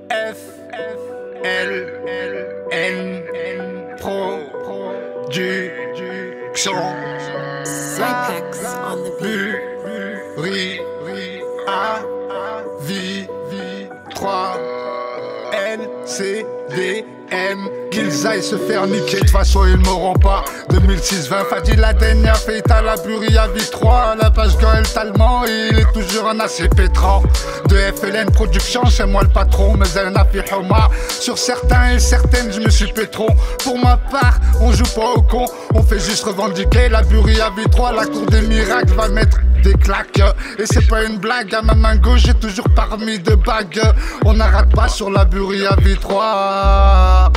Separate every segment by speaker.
Speaker 1: F L N Production
Speaker 2: Cypex on the beat.
Speaker 1: Buri A V 3 N C D M. Qu'ils aillent se faire niquer, de toute façon ils m'auront pas. 2006-20, Fadi Laden a fait à la Buria V3. La page Gaël Talman, il est toujours un assez pétrant. De FLN Production, c'est moi le patron, mais elle n'a fait Homa. Sur certains et certaines, je me suis pétron. Pour ma part, on joue pas au con, on fait juste revendiquer. La Buria V3, la cour des miracles va mettre des claques. Et c'est pas une blague, à ma main gauche, j'ai toujours parmi de bagues. On n'arrête pas sur la Buria V3.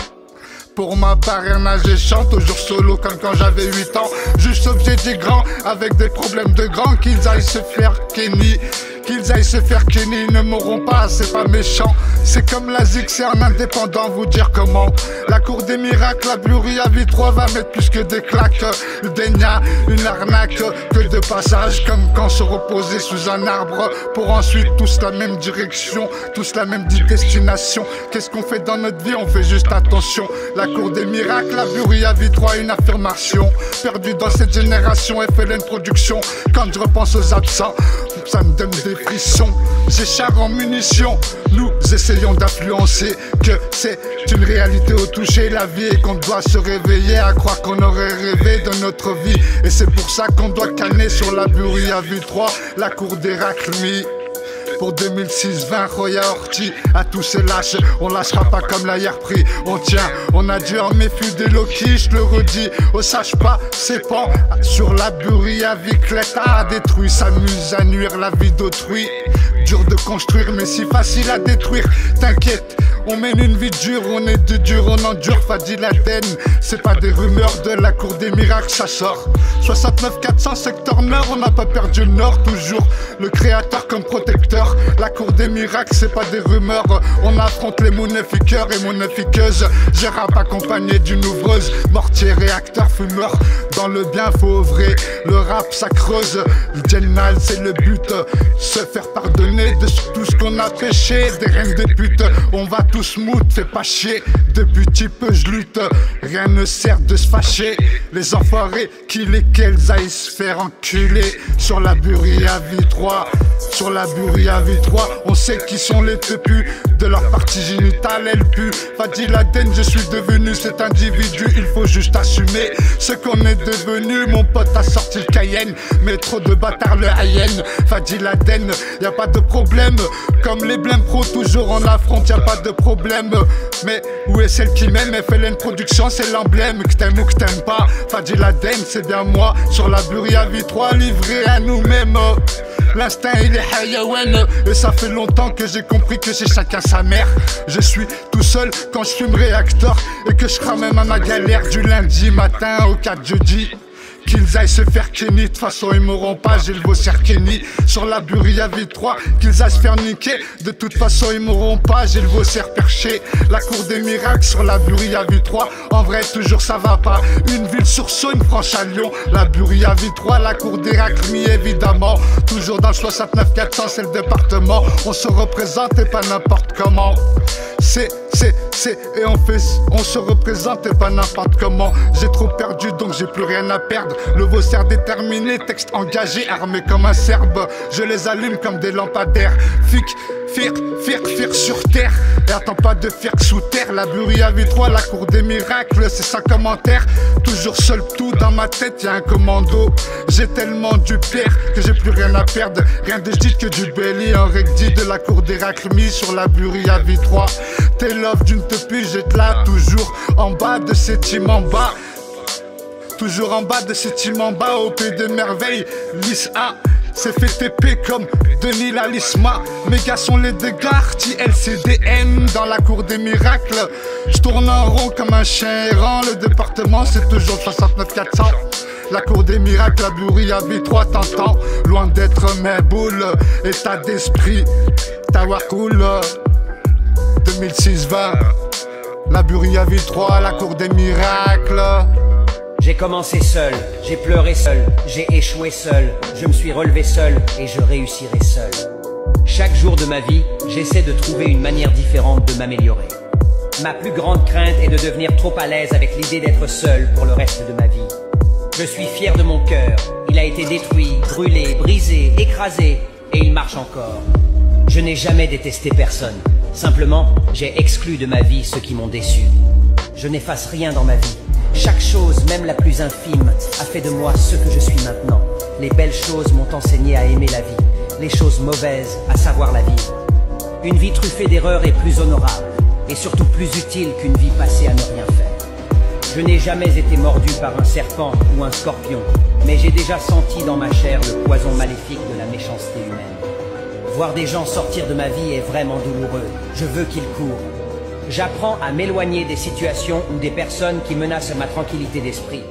Speaker 1: Pour ma part, rien à je chante, toujours solo comme quand j'avais 8 ans. Juste objet des grands, avec des problèmes de grands. Qu'ils aillent se faire Kenny, qu'ils aillent se faire Kenny, ils ne mourront pas, c'est pas méchant. C'est comme la Zig, c'est un indépendant, vous dire comment. La cour des miracles, la Buria V3 va mettre plus que des claques. Le dénia, une arnaque, que de passage, comme quand se reposer sous un arbre. Pour ensuite tous la même direction, tous la même destination. Qu'est-ce qu'on fait dans notre vie, on fait juste attention. La cour des miracles, la Buria V3, une affirmation. Perdu dans cette génération, FLN Production. Quand je repense aux absents, ça me donne des frissons. J'ai char en munitions, nous essayons d'influencer. Que c'est une réalité au toucher la vie et qu'on doit se réveiller à croire qu'on aurait rêvé de notre vie. Et c'est pour ça qu'on doit canner sur la Buria V3, la cour des raclemis. Pour 2006-20, Roya Orti, à tous ces lâches, on lâchera pas comme la hier pris. On tient, on a dû en méfier des Loki, je le redis. Oh, sache pas, c'est pas sur la Buria Viclette a détruit, s'amuse à nuire la vie d'autrui. Dur de construire, mais si facile à détruire. T'inquiète, on mène une vie dure, on est de dur, on endure. Fadi Laden, c'est pas des rumeurs de la cour des miracles, ça sort. 69 400 secteur nord, on n'a pas perdu le nord, toujours le créateur comme protecteur. La cour des miracles, c'est pas des rumeurs. On affronte les monéfiqueurs et monéfiqueuses. J'ai rap accompagné d'une ouvreuse, mortier, réacteur, fumeur. Dans le bien, faut œuvrer. Le rap, ça creuse. Le génial, c'est le but. Se faire pardonner de tout ce qu'on a péché. Des reines des putes, on va tous mout, fais pas chier. Depuis petit peu, je lutte. Rien ne sert de se fâcher. Les enfoirés, qui lesquels aillent se faire enculer. Sur la Buria V3, sur la Buria V3, on sait qui sont les tepus. De leur partie génitale, elle pue. Fadi Laden, je suis devenu cet individu. Il faut juste assumer ce qu'on est devenu. Mon pote a sorti le Cayenne, mais trop de bâtards le Hayenne. Fadi Laden, y a pas de problème. Comme les blêmes pro, toujours en affronte, y a pas de problème. Mais où est celle qui m'aime? FLN Production, c'est l'emblème. Que t'aimes ou que t'aimes pas, Fadi Laden, c'est bien moi. Sur la Buria V3, livré à nous-mêmes. L'instinct il est hayawan. Et ça fait longtemps que j'ai compris que c'est chacun sa mère. Je suis tout seul quand je fume réacteur. Et que je ramène à ma galère du lundi matin au 4 jeudi. Qu'ils aillent se faire Kenny, de toute façon ils m'auront pas, j'ai le Vosser Kenny. Sur la Buria V3, qu'ils aillent se faire niquer, de toute façon ils m'auront pas, j'ai le Vosser perché. La cour des miracles sur la Buria V3, en vrai toujours ça va pas. Une ville sur Saône, franche à Lyon, la Buria V3, la cour des raclemis évidemment. Toujours dans le 69 400, c'est le département, on se représente et pas n'importe comment. Et on se représente et pas n'importe comment. J'ai trop perdu donc j'ai plus rien à perdre. Le Vosser déterminé, texte engagé, armé comme un Serbe. Je les allume comme des lampadaires. Fier sur terre. Et attends pas de faire sous terre. La Buria V3, la cour des miracles, c'est sans commentaire. Toujours seul, tout dans ma tête, y'a un commando. J'ai tellement du père que j'ai plus rien à perdre. Rien de dit que du belly, un recti de la cour des raclemis sur la Buria V3. T'es love d'une tepue, j'étais là, toujours en bas de cet team en bas. Toujours en bas de cet team en bas, au pays de merveille, Lys A. C'est fait TP comme Denis Lalisma. Mes gars sont les dégâts, LCDN dans la cour des miracles. Je tourne en rond comme un chien errant. Le département c'est toujours 69 400. La cour des miracles, la Buria V3 t'entends. Loin d'être mes boules, état d'esprit, Tawakul 2006-20. La Buria V3, la cour des miracles.
Speaker 3: J'ai commencé seul, j'ai pleuré seul, j'ai échoué seul, je me suis relevé seul et je réussirai seul. Chaque jour de ma vie, j'essaie de trouver une manière différente de m'améliorer. Ma plus grande crainte est de devenir trop à l'aise avec l'idée d'être seul pour le reste de ma vie. Je suis fier de mon cœur. Il a été détruit, brûlé, brisé, écrasé, et il marche encore. Je n'ai jamais détesté personne. Simplement, j'ai exclu de ma vie ceux qui m'ont déçu. Je n'efface rien dans ma vie. Chaque chose, même la plus infime, a fait de moi ce que je suis maintenant. Les belles choses m'ont enseigné à aimer la vie. Les choses mauvaises, à savoir la vivre. Une vie truffée d'erreurs est plus honorable, et surtout plus utile qu'une vie passée à ne rien faire. Je n'ai jamais été mordu par un serpent ou un scorpion, mais j'ai déjà senti dans ma chair le poison maléfique de la méchanceté humaine. Voir des gens sortir de ma vie est vraiment douloureux. Je veux qu'ils courent. J'apprends à m'éloigner des situations ou des personnes qui menacent ma tranquillité d'esprit.